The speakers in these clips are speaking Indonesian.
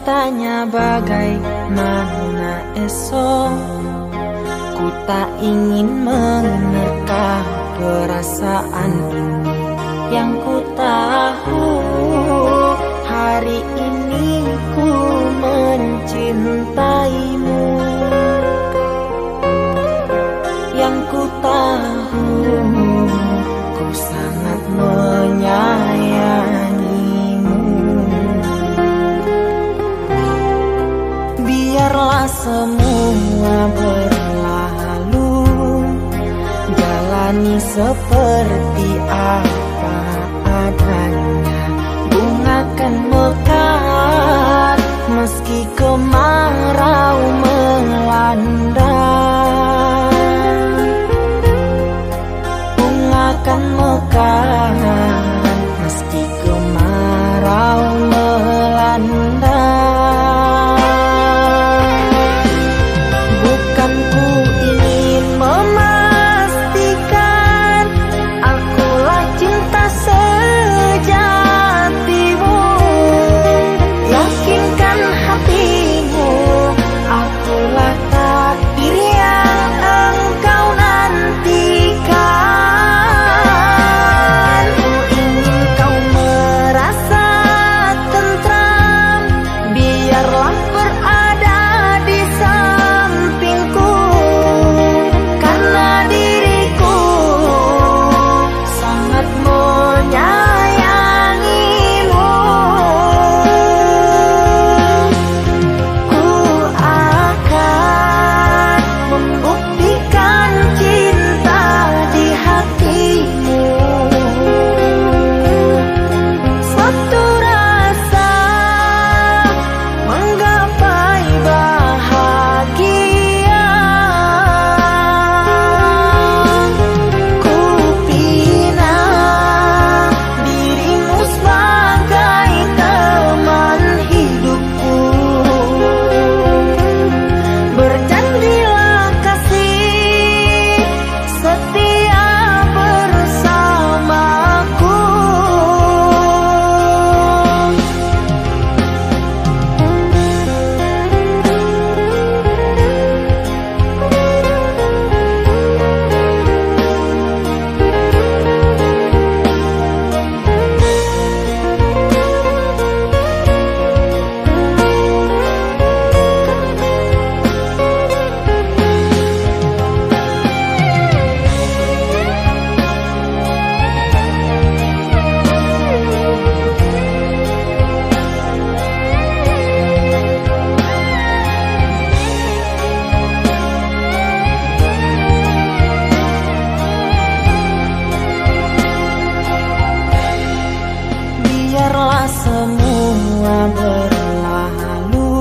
bertanya bagaimana esok. Ku tak ingin menerka perasaan ini. Yang ku tahu hari ini ku mencintaimu. Yang ku tahu ku sangat menyayangimu. Biarlah semua berlalu, jalani seperti apa adanya. Bunga kan mekar meski kemarau melanda. Bunga kan mekar meski kemarau melanda. Bukan ku ingin memastikan akulah cinta sejatimu. Yakinkan hatimu, akulah takdir yang engkau nantikan. Ku ingin kau merasa tentram, biarlah berada di sampingku. Karena diriku sangat menyayangimu. Ku akan membuktikan cinta di hatimu. Suatu rasa menggapai bahagia. Ku pinang dirimu sebagai teman hidupku. Berjanjilah kasih setia bersamaku. Biarlah semua berlalu,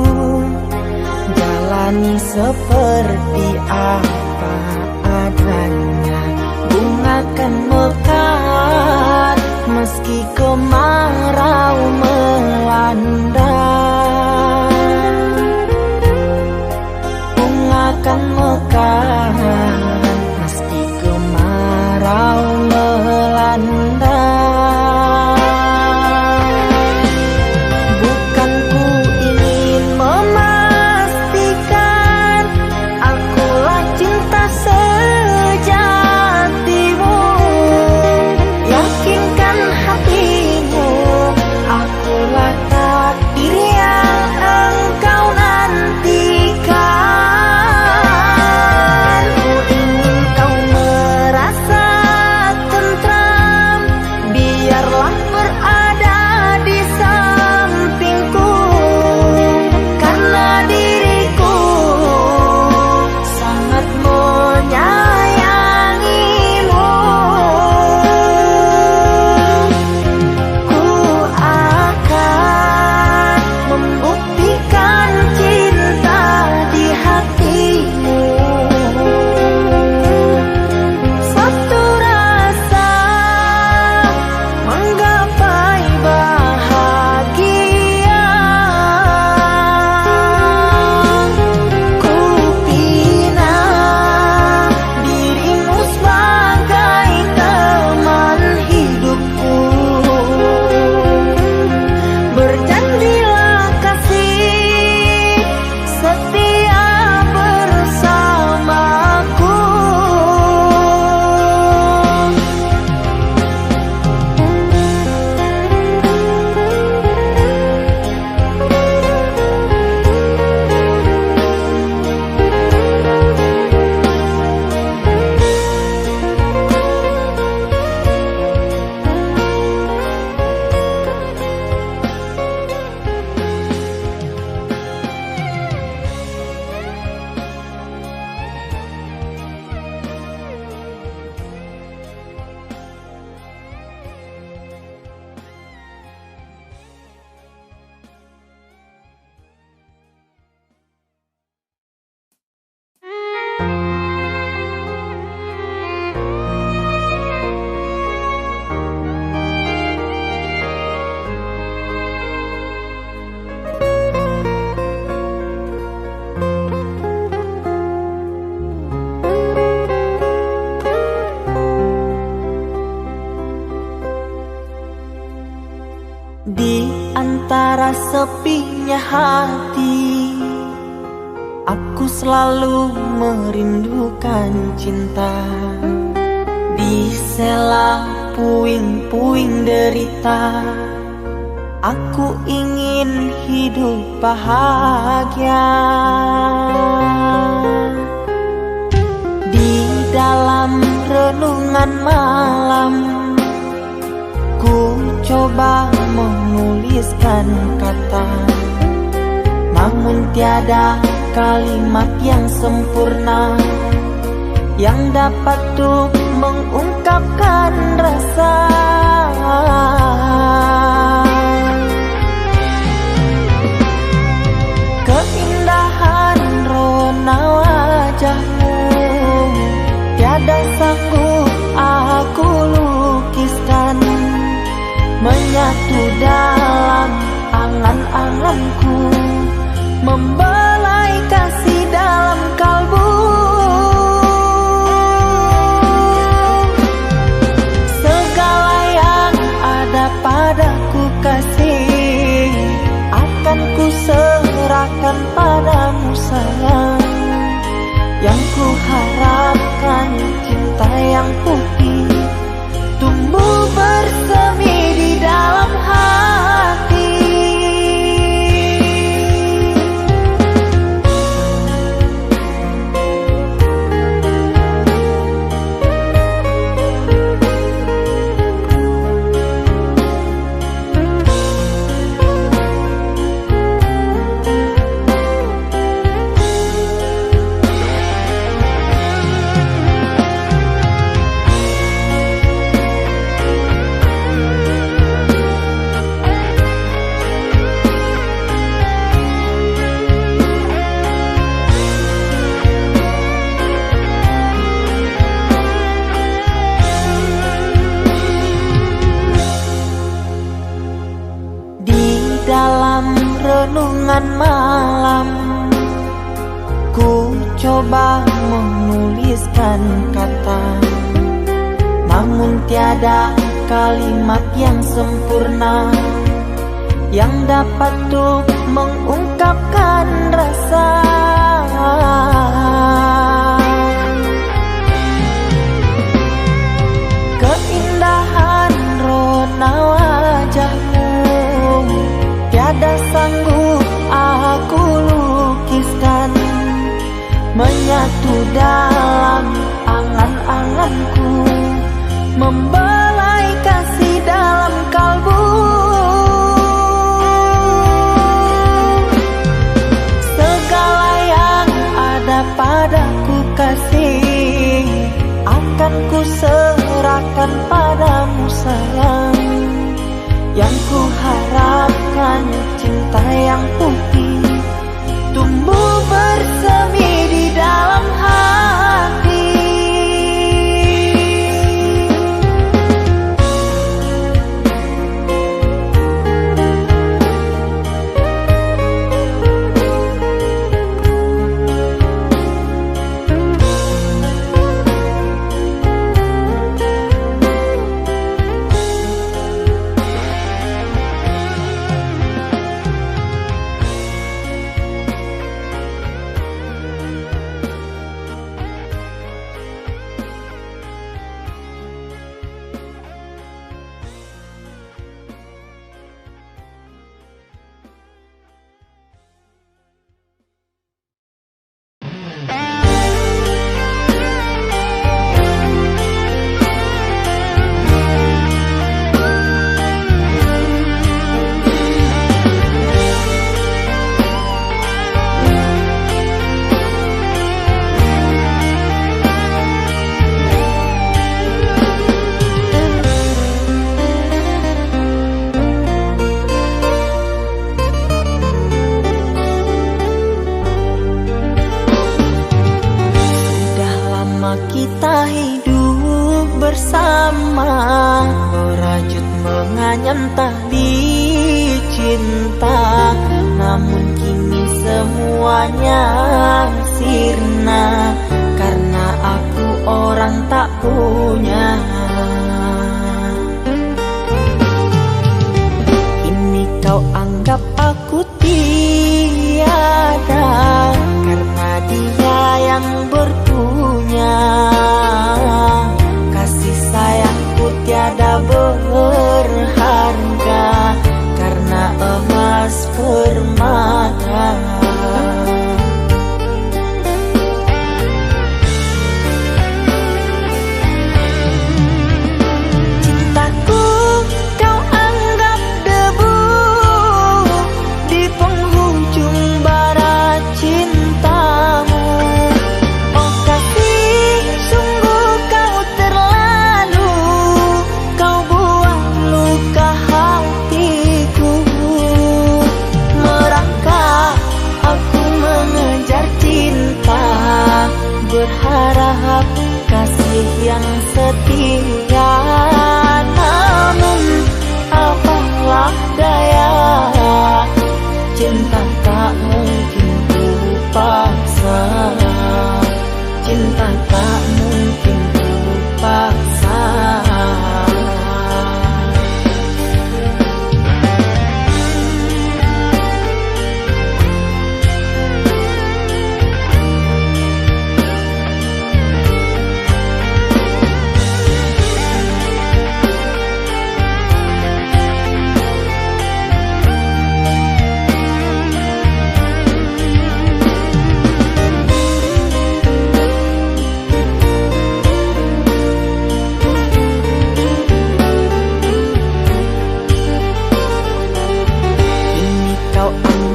jalani seperti apa adanya. Bunga kan mekar meski kemarau melanda. Bunga kan mekar meski kemarau melanda. Bukan ku ingin memastikan akulah cinta antara sepinya hati, aku selalu merindukan cinta. Di sela puing-puing derita, aku ingin hidup bahagia. Di dalam renungan malam, ku coba menuliskan kata, namun tiada kalimat yang sempurna yang dapat untuk mengungkapkan rasa. Keindahan rona wajahmu tiada sanggup aku lukiskan, menyatu dalam angan-anganku, membelai kasih dalam kalbu. Segala yang ada padaku kasih, akan ku serahkan padamu sayang. Yang ku harapkan cinta yang putih tumbuh bersemi di dalam hati. Renungan malam, ku coba menuliskan kata, namun tiada kalimat yang sempurna yang dapat untuk mengungkapkan rasa. Keindahan rona wajahmu tiada sanggup aku lukiskan, menyatu dalam angan-anganku, membelai kasih dalam kalbu. Segala yang ada padaku kasih, akan ku serahkan padamu sayang. Yang ku harapkan cinta yang putih tumbuh bersemi di dalam hati. Kita hidup bersama, merajut menganyam tali cinta, namun kini semuanya sirna karena aku orang tak punya. Kini kau anggap anggap aku tiada, karena dia yang berpunya. Kasih sayangku tiada berharga, karena emas permata. Berharap kasih yang setia, namun apalah daya, cinta tak mungkin ku paksa, cinta tak mungkin ku paksa.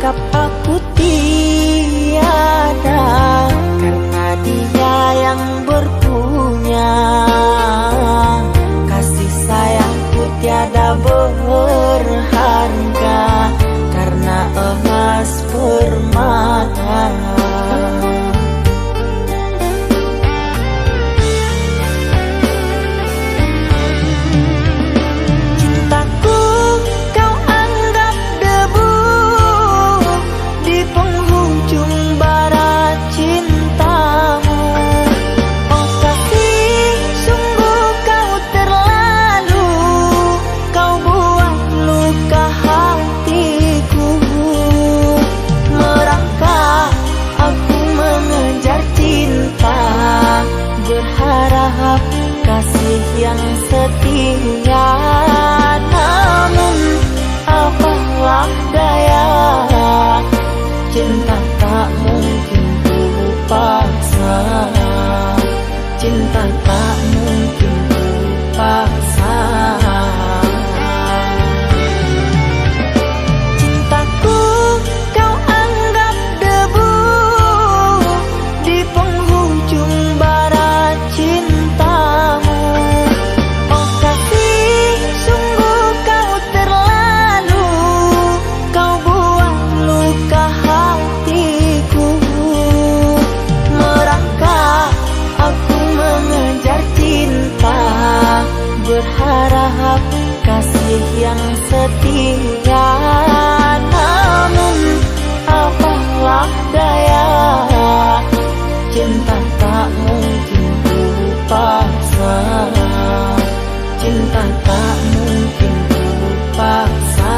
Aku tiada, karena dia yang berpunya. Kasih sayangku tiada berharga, karena emas permata. Berharap kasih yang setia, namun apalah daya, cinta tak mungkin ku paksa, cinta tak mungkin ku paksa. Cintaku kau anggap debu di penghujung barat cintamu. Oh kasih, sungguh kau terlalu, kau buat luka hatiku. Merangkak aku mengejar cinta, berharap kasih yang setia, namun apalah daya, cinta tak mungkin ku paksa, cinta tak mungkin ku paksa.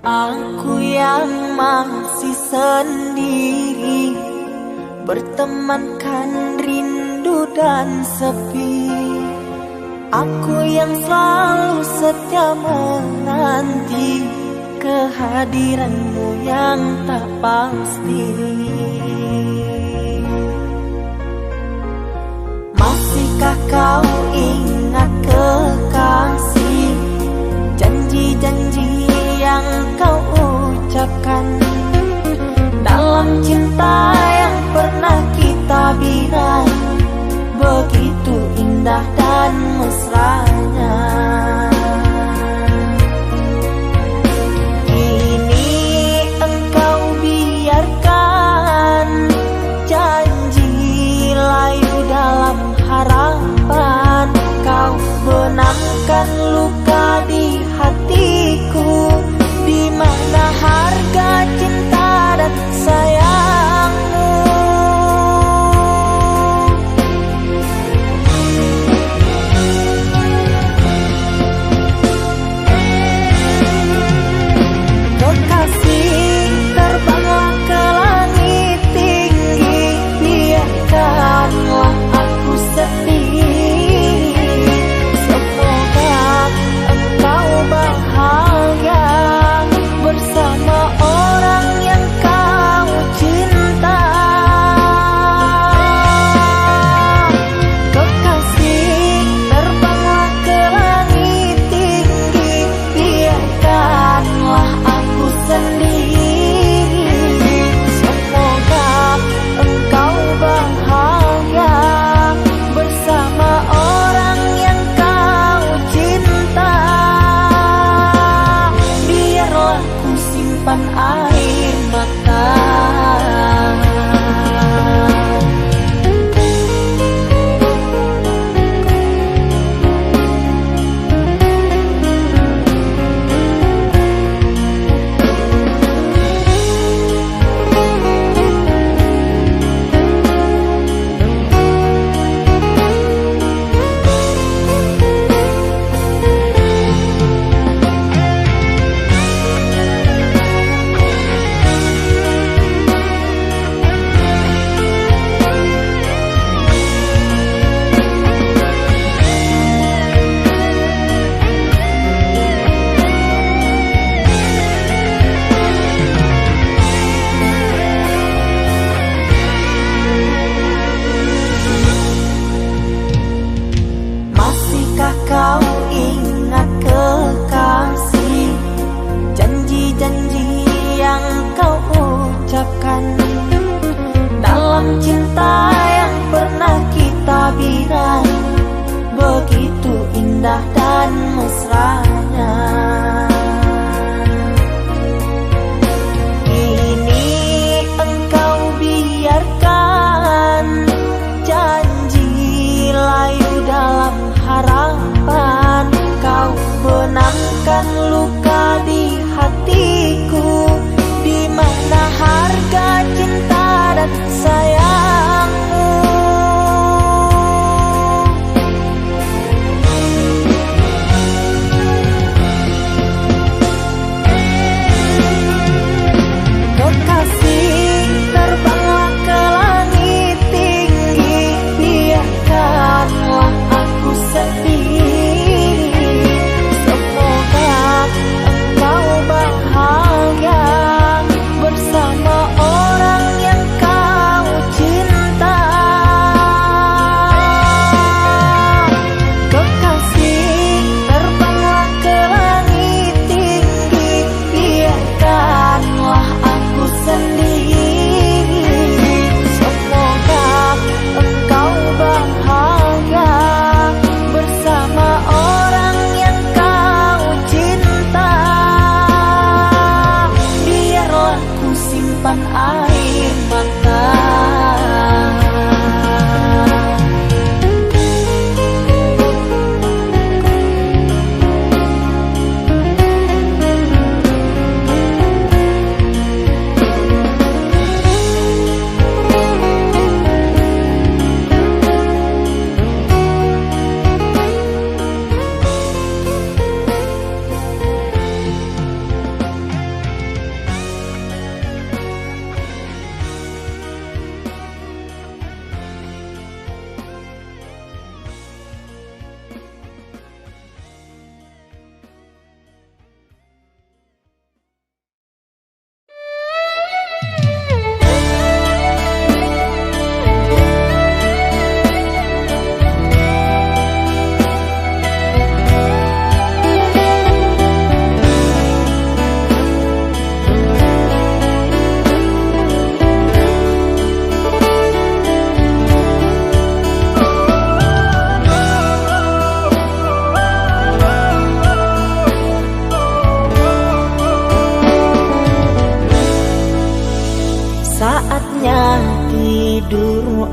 Aku yang masih sendiri, bertemankan rindu dan sepi. Aku yang selalu setia menanti kehadiranmu yang tak pasti. Masihkah kau ingat kekasih, janji-janji yang kau ucapkan dalam cinta yang pernah kita bina, begitu indah dan mesranya. Kini engkau biarkan janji layu dalam harapan, kau benamkan luka di hatiku, di mana harga cinta dan sayangmu. Kekasih, terbanglah ke langit tinggi, biarkanlah aku sedih. Semoga engkau bahagia bersama orang yang kau cinta. Kekasih, terbanglah ke langit tinggi, biarkanlah aku sendiri. Semoga engkau bahagia bersama orang yang kau cinta. Biarlah ku simpan air mata. Masihkah kau ingat kekasih, janji-janji yang kau ucapkan dalam cinta yang pernah kita bina, begitu indah dan mesranya. Kini engkau biarkan janji layu dalam harapan, kau benamkan luka di hatiku, di mana harga cinta dan sayangmu.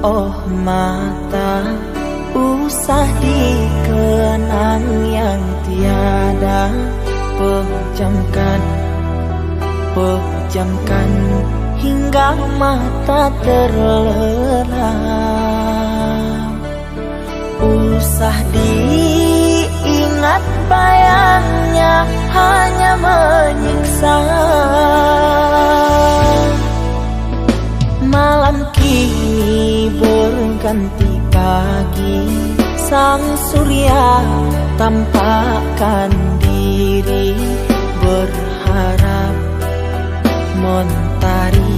oh mata, usah dikenang yang tiada. Pejamkan, pejamkan hingga mata terlelap. Usah diingat bayangnya hanya menyiksa. Malam kini berganti pagi, sang surya tampakkan diri, berharap mentari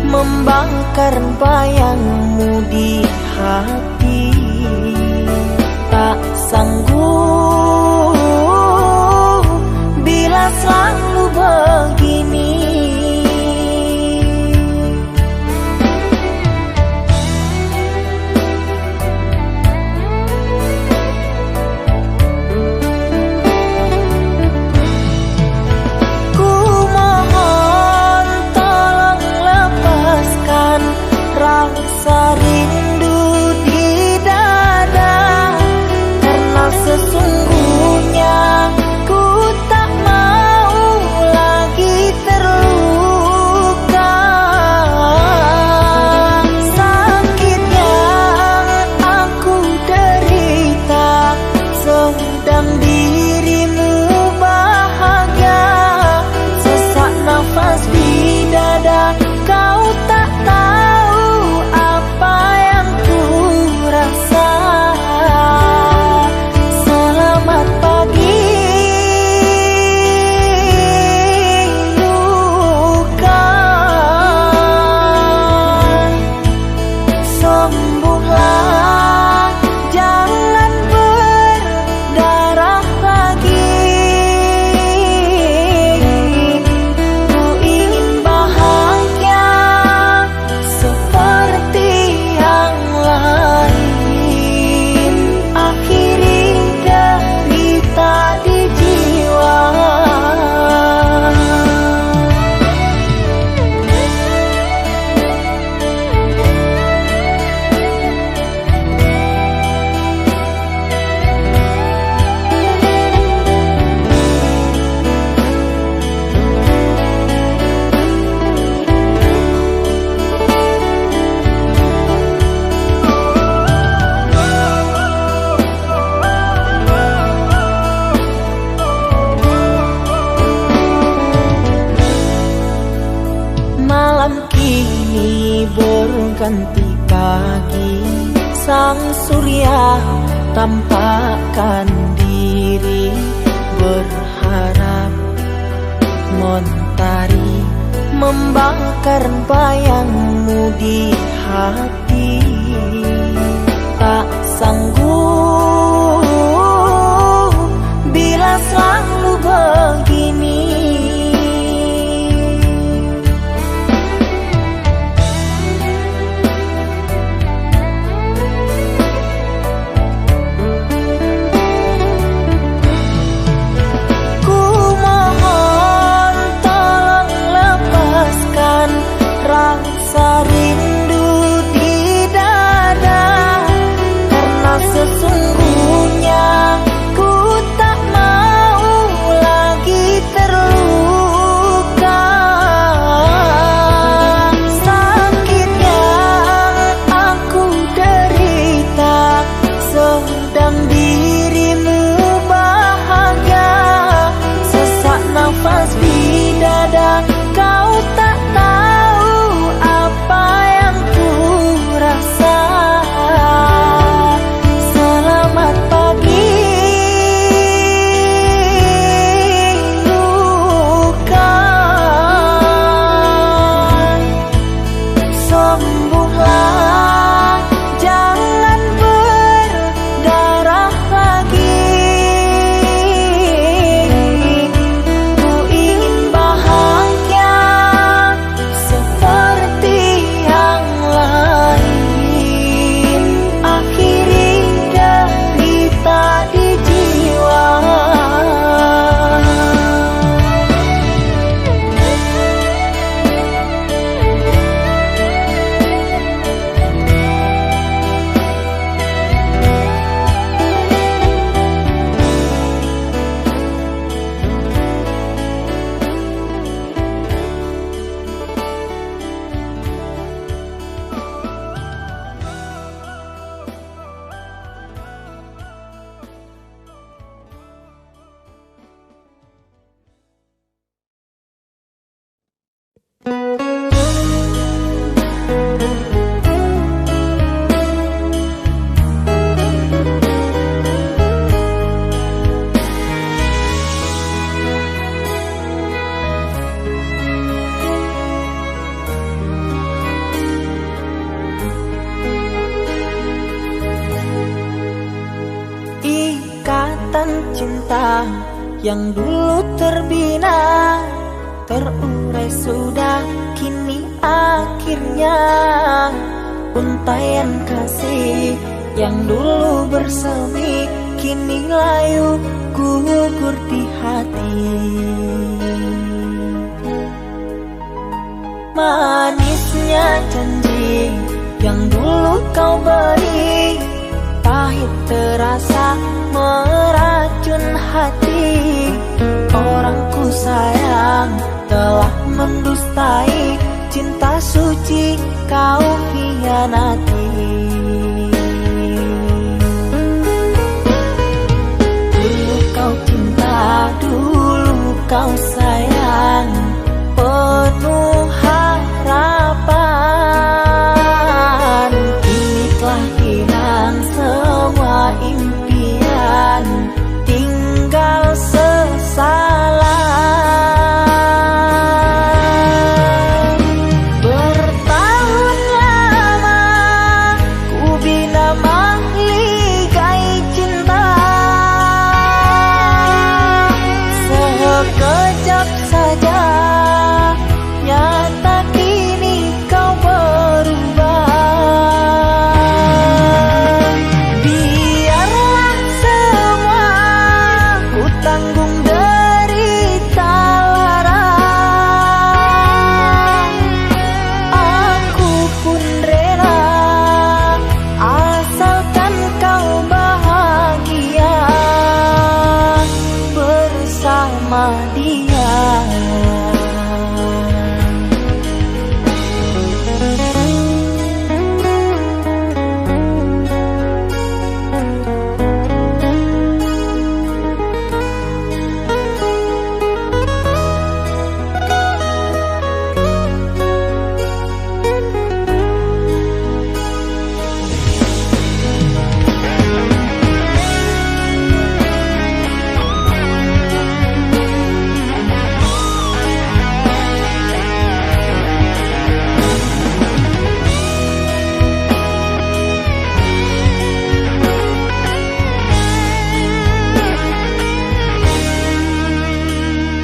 membakar bayangmu di hati. Tak sanggup bila selalu begini. Ku mohon tolong lepaskan rasa rindu di dada, karena sesungguhnya ku tak mau lagi terluka. Sakit yang aku derita sedang dirimu bahagia. Sesak nafas di dada, kau tak tahu apa yang ku rasa. Selamat pagi luka, sembuhlah, jangan berdarah lagi. Ku ingin bahagia seperti yang lain, akhiri derita di jiwa. Malam kini berganti pagi, sang surya tampakkan diri, berharap mentari membakar bayangmu di hati. Tak sanggup bila selalu begini. Ku mohon tolong lepaskan rasa rindu di cinta yang dulu terbina, terurai sudah kini akhirnya. Untaian kasih yang dulu bersemi, kini layu gugur di hati. Manisnya janji yang dulu kau beri, pahit terasa meracun hati. Orangku sayang telah mendustai, cinta suci kau hianati. Dulu kau cinta, dulu kau sayang, penuh harapan. Kini telah hilang semua impian, tinggal sesalan. Bertahun lama ku bina mahligai cinta, sekejap saja nyata kini kau berubah. Biarlah semua ku tanggung derita lara, aku pun rela asalkan kau bahagia bersama dia.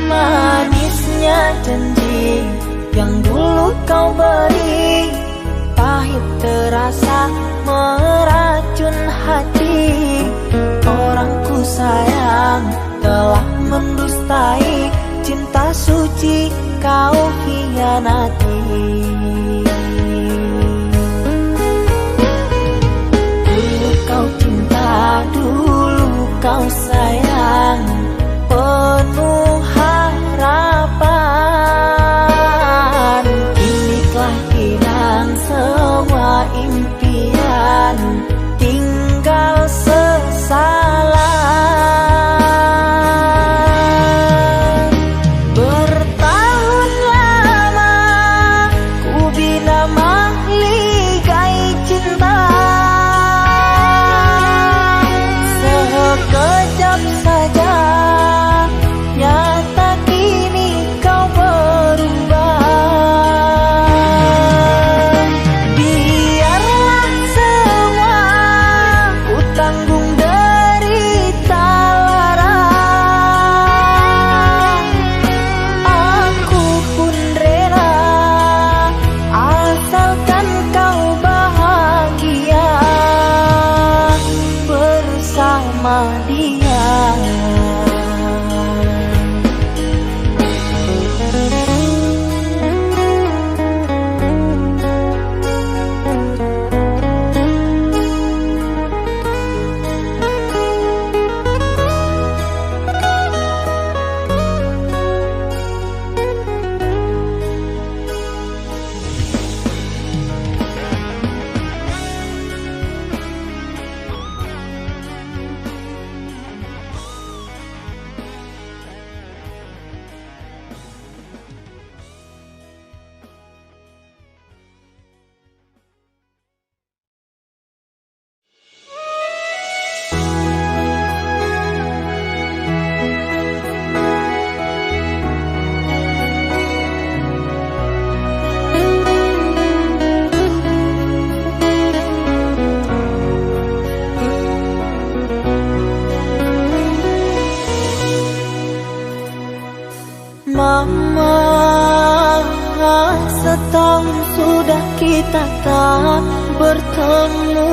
Manisnya janji yang dulu kau beri, pahit terasa meracun hati. Orangku sayang telah mendustai, cinta suci kau hianati. Dulu kau cinta, dulu kau sayang, penuh harapan. Kini telah hilang semua impian, tinggal sesalan. Bertahun lama ku bina mahligai cinta, sekejap saja nyata kini kau berubah. Biarlah semua ku tanggung derita lara, aku pun rela asalkan kau bahagia bersama dia. setahun sudah kita tak bertemu.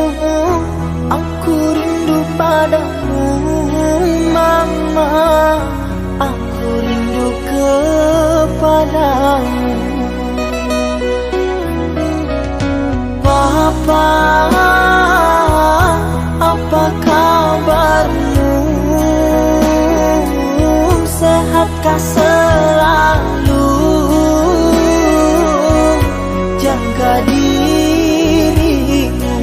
Aku rindu padamu mama, aku rindu kepadamu. Papa, apa kabarmu? Sehatkah selalu? Jaga dirimu.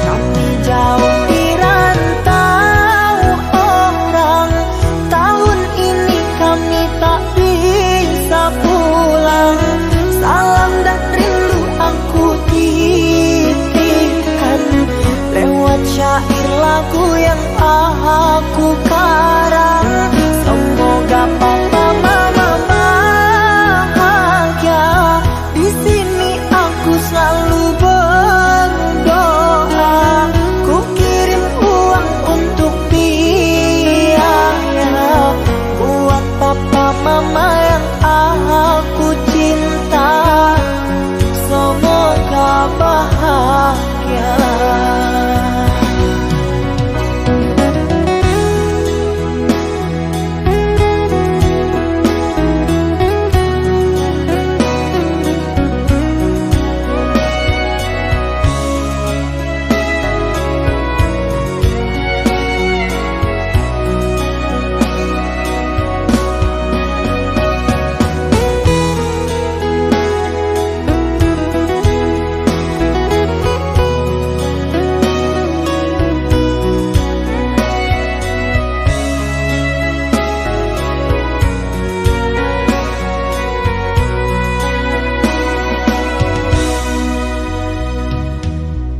Kami jauh di rantau orang, tahun ini kami tak bisa pulang. Salam dan rindu aku titipkan lewat syair lagu yang aku karang. Semoga papa mama bahagia. Di sini aku selalu berdoa. Ku kirim uang untuk biaya buat papa mama yang aku cinta. Semoga bahagia.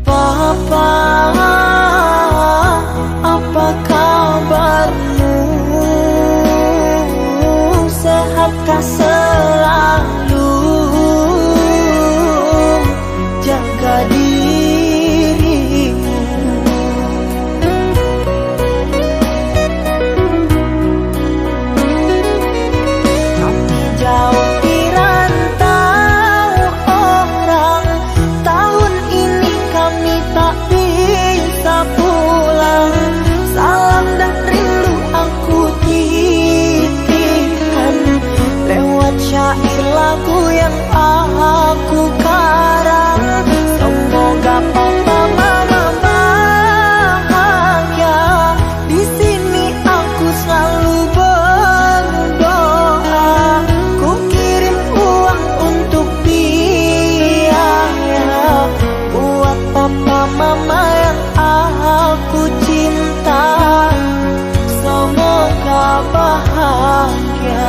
Papa, apa kabarmu? Sehatkah selalu? Jaga dirimu. Kami jauh di rantau orang, tahun ini kami tak bisa pulang. Salam dan rindu aku titipkan lewat syair lagu yang aku karang. Semoga papa mama bahagia. Di sini aku selalu berdoa. Ku kirim uang untuk biaya buat papa mama yang aku cinta. Semoga bahagia.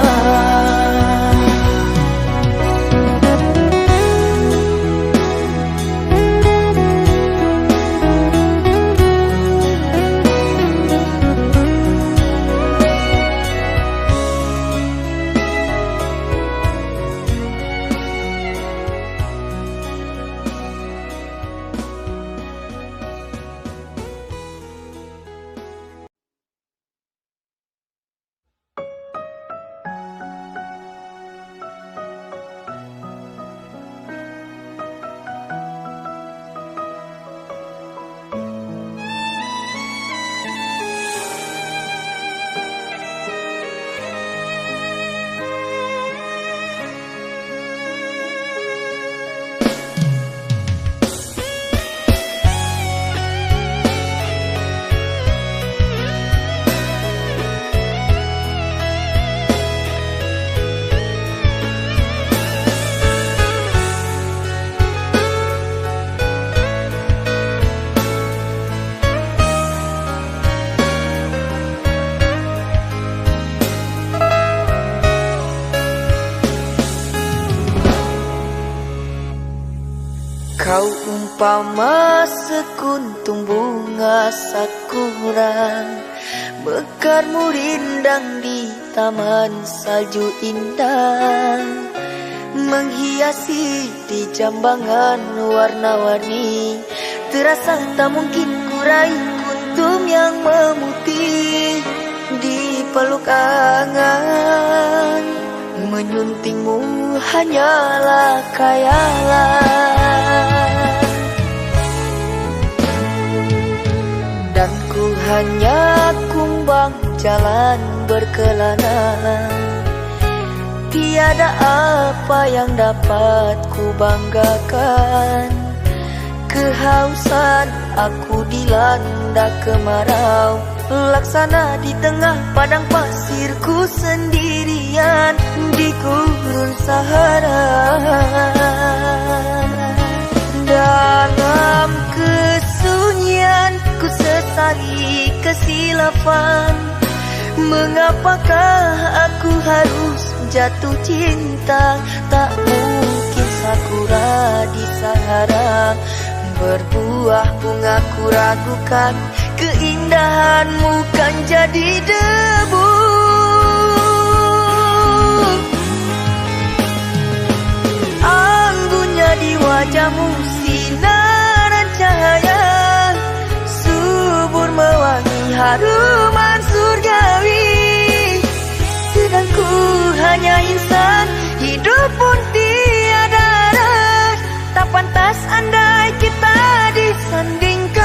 Kau umpama sekuntum bunga sakura, mekarmu rindang di taman salju indah, menghiasi di jambangan warna-warni. Terasa tak mungkin ku raih kuntum yang memutih. di peluk angan, menyuntingmu hanyalah khayalan. Dan ku hanya kumbang jalan berkelana, tiada apa yang dapat ku banggakan. Kehausan aku dilanda kemarau, laksana di tengah padang pasirku sendirian di gurun Sahara. Dalam kesunyian ku sesali kesilafan, mengapakah aku harus jatuh cinta? Tak mungkin sakura di Sahara berbuah bunga, ku ragukan keindahanmu kan jadi debu. Anggunnya di wajahmu sinaran cahaya, subur mewangi haruman surgawi. Sedang ku hanya insan, hidup pun tiada arah. Tak pantas andai kita disandingkan.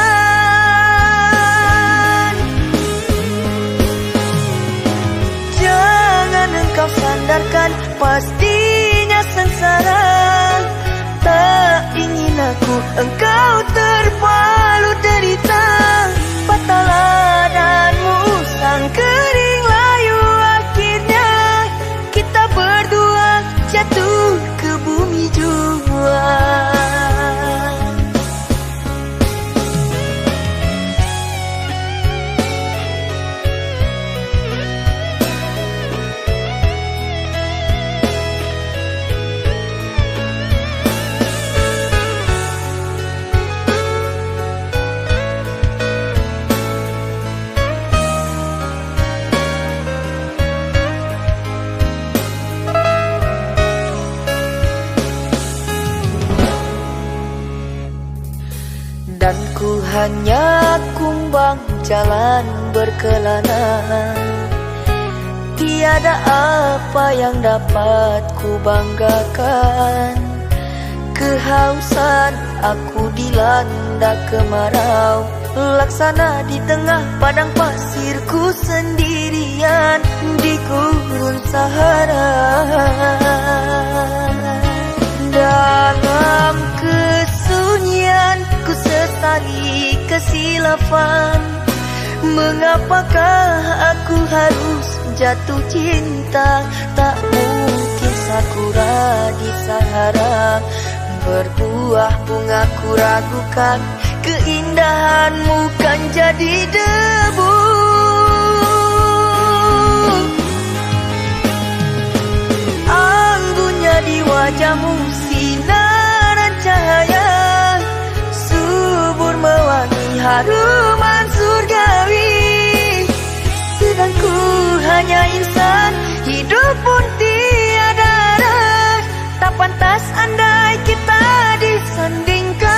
Jangan engkau sandarkan, pastinya sengsara. Tak ingin aku engkau terpalu derita. Patahlah dan musang kering layu, akhirnya kita berdua jatuh ke bumi jua. Dan ku hanya kumbang jalan berkelana, tiada apa yang dapat ku banggakan. Kehausan aku dilanda kemarau, laksana di tengah padang pasirku sendirian di gurun Sahara. Dalam kesunyian ku sesali kesilafan, mengapakah aku harus jatuh cinta? Tak mungkin sakura di Sahara berbuah bunga, ku ragukan keindahanmu kan jadi debu. Anggunnya di wajahmu sinaran cahaya, subur mewangi haruman surgawi. Sedang ku hanya insan, hidup pun tiada arah. Tak pantas andai kita disandingkan.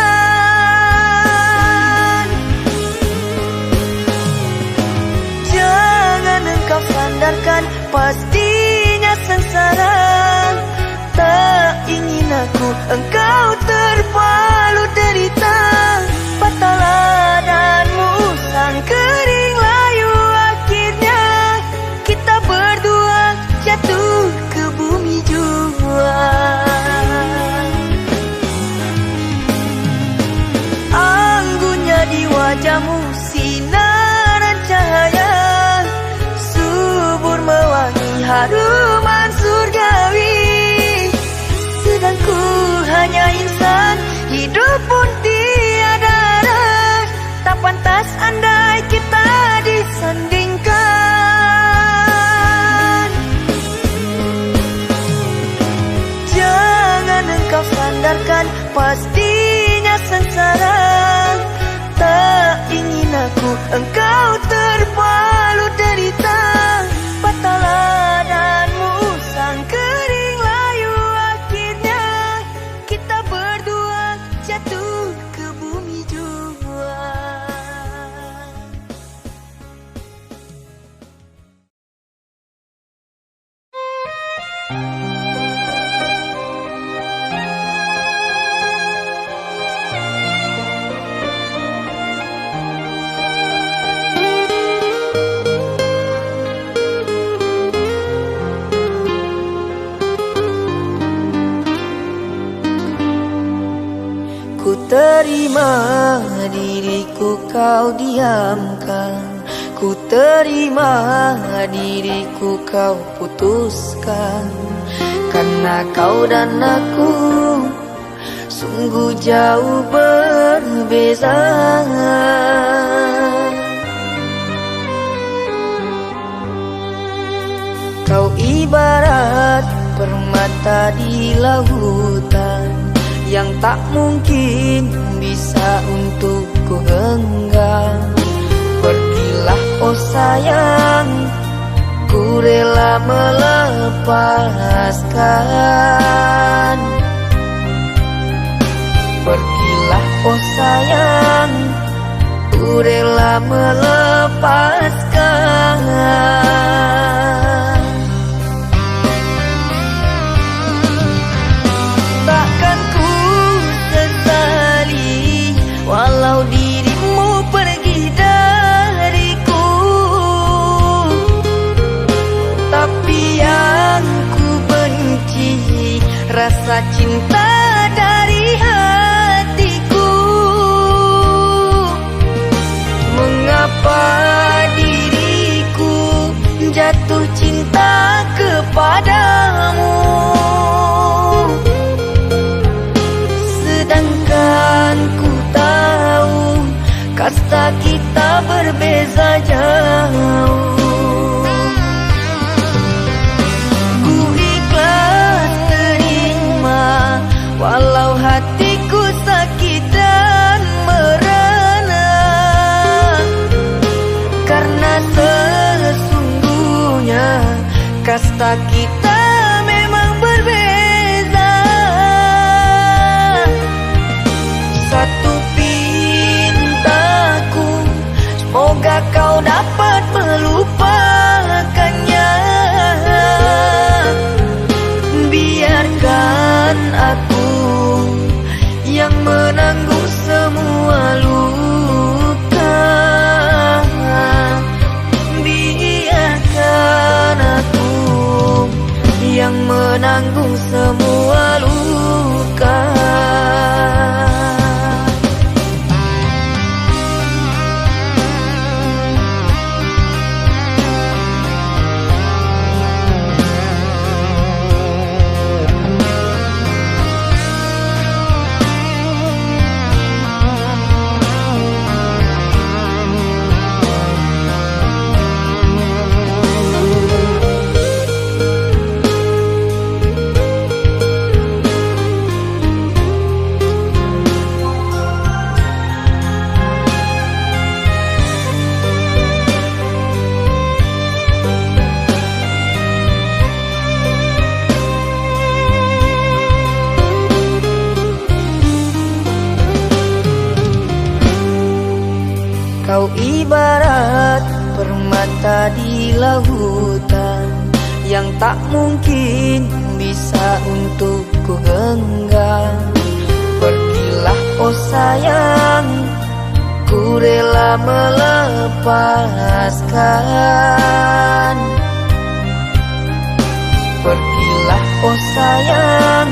Jangan engkau sandarkan, pastinya sengsara. Tak ingin aku engkau terpalu derita. Patahlah dan musang kering layu, akhirnya kita berdua jatuh ke bumi jua. Anggunnya di wajahmu sinaran cahaya, subur mewangi haruman surgawi. Sedang ku hanya insan, hidup pun tiada arah. Tak pantas andai kita disandingkan. Jangan engkau sandarkan, pastinya sengsara. Tak ingin aku engkau terpalu derita. Patahlah dan musang kering layu, akhirnya kita berdua jatuh ke bumi jua. Ku terima diriku kau diamkan, ku terima diriku kau putuskan. Karena kau dan aku sungguh jauh berbeza. Kau ibarat permata di lautan yang tak mungkin bisa untuk ku genggam. Pergilah oh sayang, ku rela melepaskan. Pergilah oh sayang, ku rela melepaskan. Takkan ku sesali walau dirimu pergi dariku, tapi yang ku benci rasa cinta dari hatiku. Mengapa diriku jatuh cinta kepadamu, sedangkan ku tahu kasta kita berbeza jauh. Ku ikhlas terima walau hatiku sakit dan merana, karena sesungguhnya kasta kita memang berbeza. Satu pintaku, semoga kau dapat melupakannya. Biarkan aku yang menanggung semua luka. Biarkan aku yang menanggung semua luka. Kau ibarat permata di lautan yang tak mungkin bisa untuk ku genggam. Pergilah oh sayang, ku rela melepaskan. Pergilah oh sayang,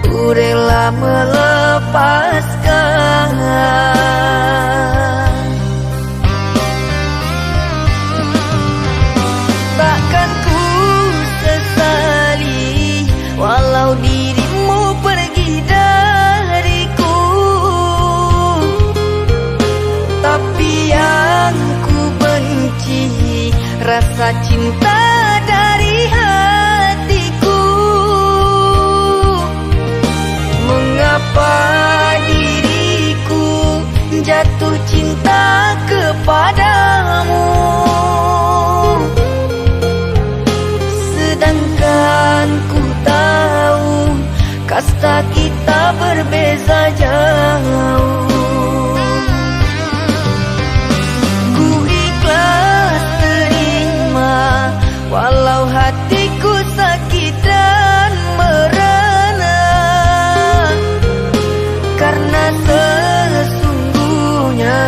ku rela melepaskan. Takkan ku sesali walau dirimu pergi dariku, tapi yang ku benci rasa cinta dari hatiku. Mengapa diriku jatuh cinta kepadamu, sedangkan ku tahu kasta kita berbeza jauh. Ku ikhlas terima walau hatiku sakit dan merana, karena sesungguhnya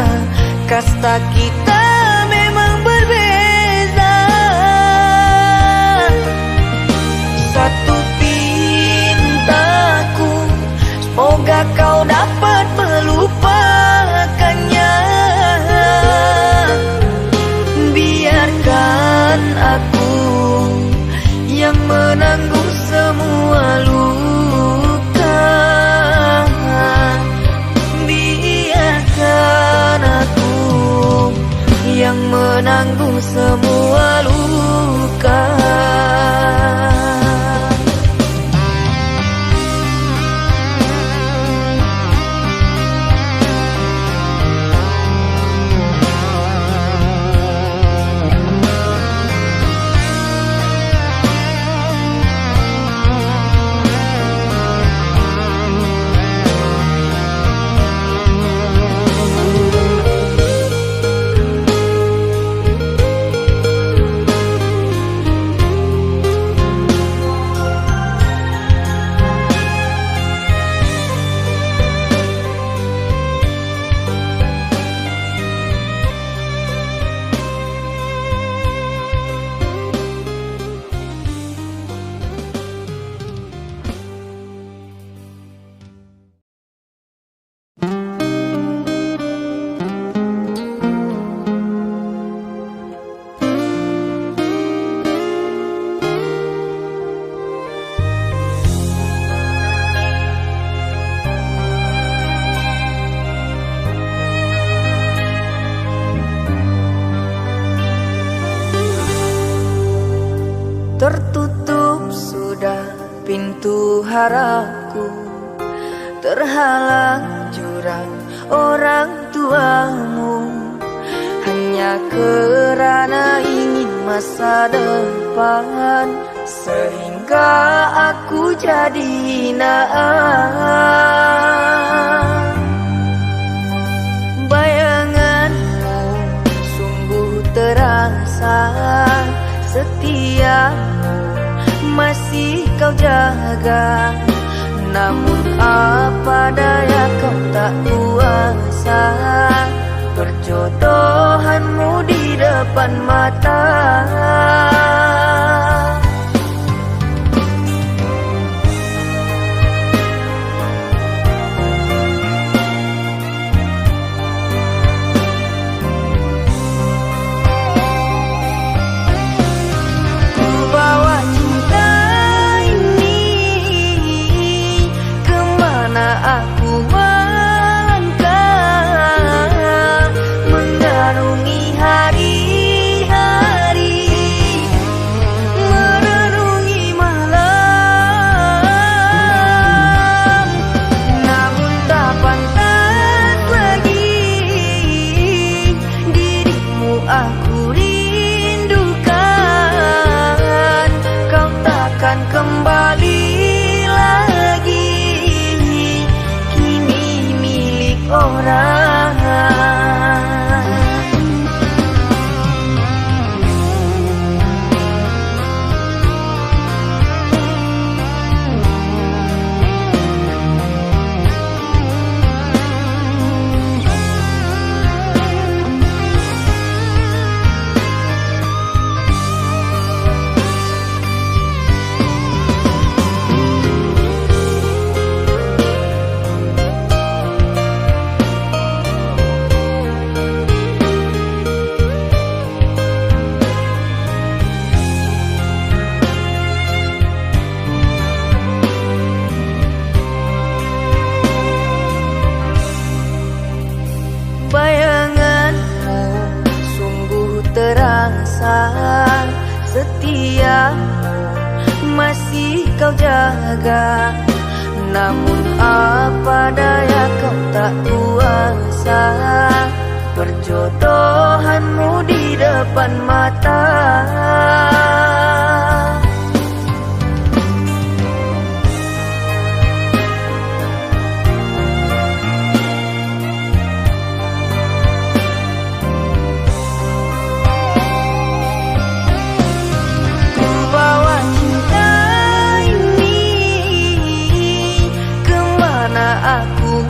kasta kita memang berbeza. Satu pintaku, semoga kau dapat harapku terhalang jurang orang tuamu, hanya karena ingin masa depan, sehingga aku jadi hinaan. Bayanganmu sungguh terasa, setiamu masih kau jaga. Namun apa daya kau tak kuasa, perjodohanmu di depan mata. Ku bawa cinta ini kemana aku melangkah, mengarungi hari-hari, merenungi malam. Namun tak pantas lagi dirimu aku rindukan, kau takkan kembali lagi, kini milik orang. Bayanganmu sungguh terasa, setiamu masih kau jaga. Namun apa daya kau tak kuasa, perjodohanmu di depan mata. Aku